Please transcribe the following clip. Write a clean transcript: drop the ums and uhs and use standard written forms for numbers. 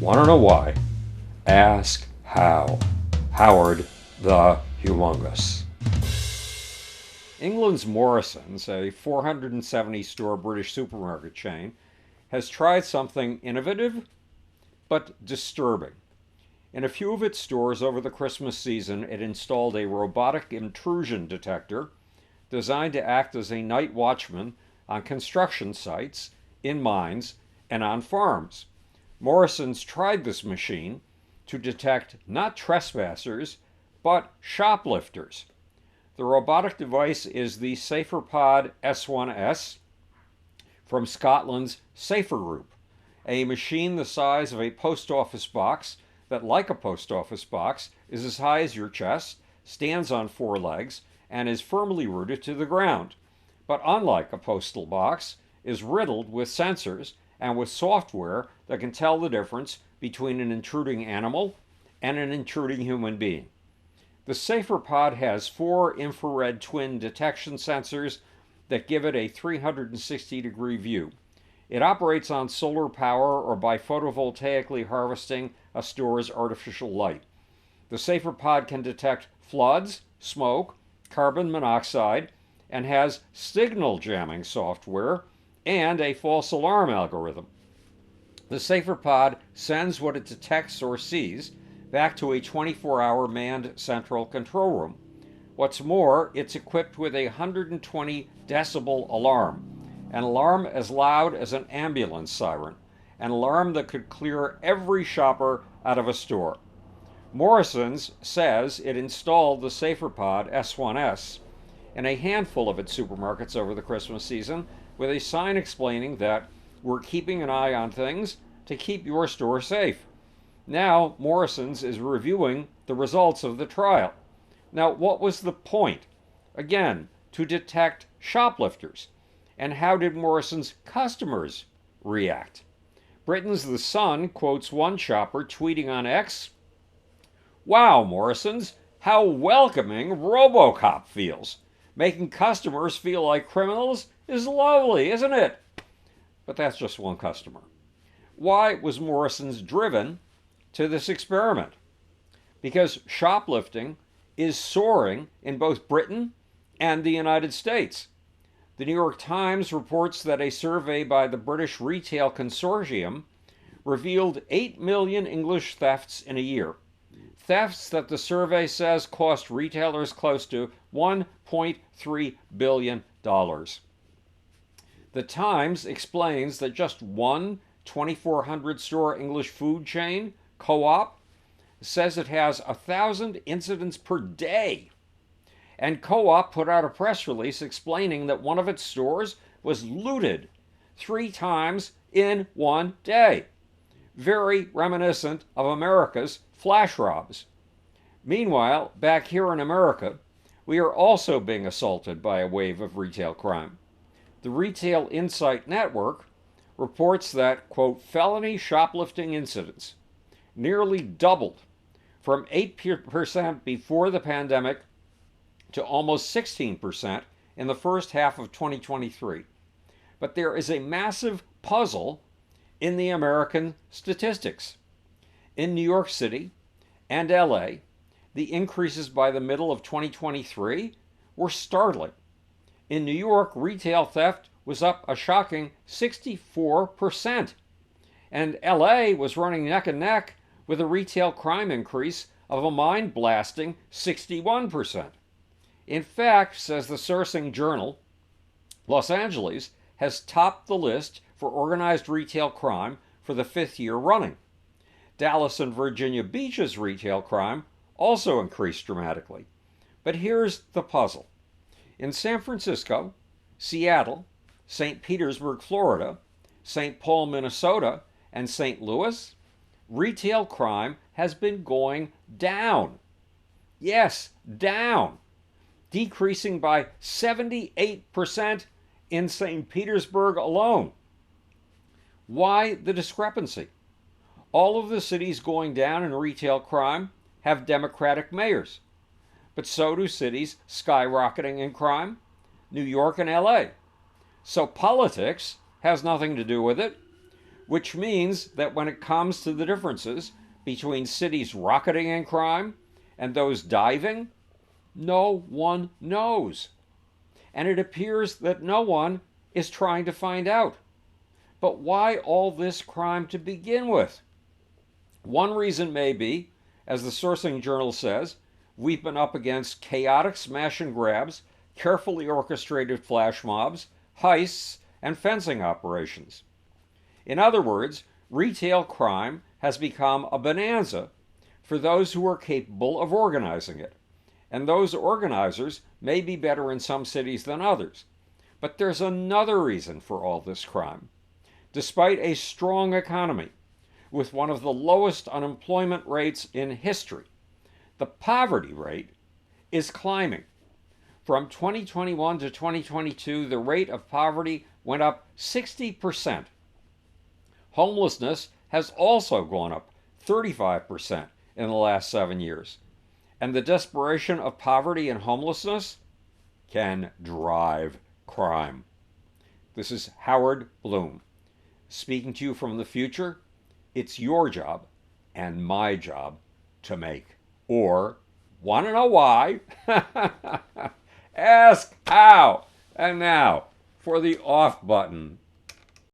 Want to know why? Ask how. Howard the Humongous. England's Morrison's, a 470-store British supermarket chain, has tried something innovative but disturbing. In a few of its stores over the Christmas season, it installed a robotic intrusion detector designed to act as a night watchman on construction sites, in mines, and on farms. Morrison's tried this machine to detect not trespassers, but shoplifters. The robotic device is the SaferPod S1S from Scotland's Safer Group, a machine the size of a post office box that, like a post office box, is as high as your chest, stands on four legs, and is firmly rooted to the ground. But unlike a postal box, is riddled with sensors and with software that can tell the difference between an intruding animal and an intruding human being. The SaferPod has 4 infrared twin detection sensors that give it a 360-degree view. It operates on solar power or by photovoltaically harvesting a store's artificial light. The SaferPod can detect floods, smoke, carbon monoxide, and has signal jamming software and a false alarm algorithm. The SaferPod sends what it detects or sees back to a 24-hour manned central control room. What's more, it's equipped with a 120 decibel alarm, an alarm as loud as an ambulance siren, an alarm that could clear every shopper out of a store. Morrison's says it installed the SaferPod S1S in a handful of its supermarkets over the Christmas season with a sign explaining that we're keeping an eye on things to keep your store safe. Now, Morrison's is reviewing the results of the trial. Now, what was the point? Again, to detect shoplifters. And how did Morrison's customers react? Britain's The Sun quotes one shopper tweeting on X, "Wow, Morrison's, how welcoming Robocop feels. Making customers feel like criminals is lovely, isn't it?" But that's just one customer. Why was Morrison's driven to this experiment? Because shoplifting is soaring in both Britain and the United States. The New York Times reports that a survey by the British Retail Consortium revealed 8 million English thefts in a year. Thefts that the survey says cost retailers close to $1.3 billion. The Times explains that just one 2,400 store English food chain, Co-op, says it has 1,000 incidents per day. And Co-op put out a press release explaining that one of its stores was looted 3 times in one day. Very reminiscent of America's flash robs. Meanwhile, back here in America, we are also being assaulted by a wave of retail crime. The Retail Insight Network reports that, quote, felony shoplifting incidents nearly doubled from 8% before the pandemic to almost 16% in the first half of 2023. But there is a massive puzzle in the American statistics. In New York City and LA, the increases by the middle of 2023 were startling. In New York, retail theft was up a shocking 64%, and LA was running neck and neck with a retail crime increase of a mind-blasting 61%. In fact, says the Sourcing Journal, Los Angeles has topped the list for organized retail crime for the 5th year running. Dallas and Virginia Beach's retail crime also increased dramatically. But here's the puzzle. In San Francisco, Seattle, St. Petersburg, Florida, St. Paul, Minnesota, and St. Louis, retail crime has been going down. Yes, down. Decreasing by 78% in St. Petersburg alone. Why the discrepancy? All of the cities going down in retail crime have Democratic mayors, but so do cities skyrocketing in crime, New York and LA. So politics has nothing to do with it. which means that when it comes to the differences between cities rocketing in crime and those diving, no one knows. And it appears that no one is trying to find out. But why all this crime to begin with? One reason may be, as the sourcing journal says, we've been up against chaotic smash and grabs, carefully orchestrated flash mobs, heists, and fencing operations. In other words, retail crime has become a bonanza for those who are capable of organizing it. And those organizers may be better in some cities than others. But there's another reason for all this crime. Despite a strong economy, with one of the lowest unemployment rates in history, the poverty rate is climbing. From 2021 to 2022, the rate of poverty went up 60%. Homelessness has also gone up 35% in the last 7 years. And the desperation of poverty and homelessness can drive crime. This is Howard Bloom, speaking to you from the future. It's your job and my job to make. Or, want to know why? Ask how. And now, for the off button.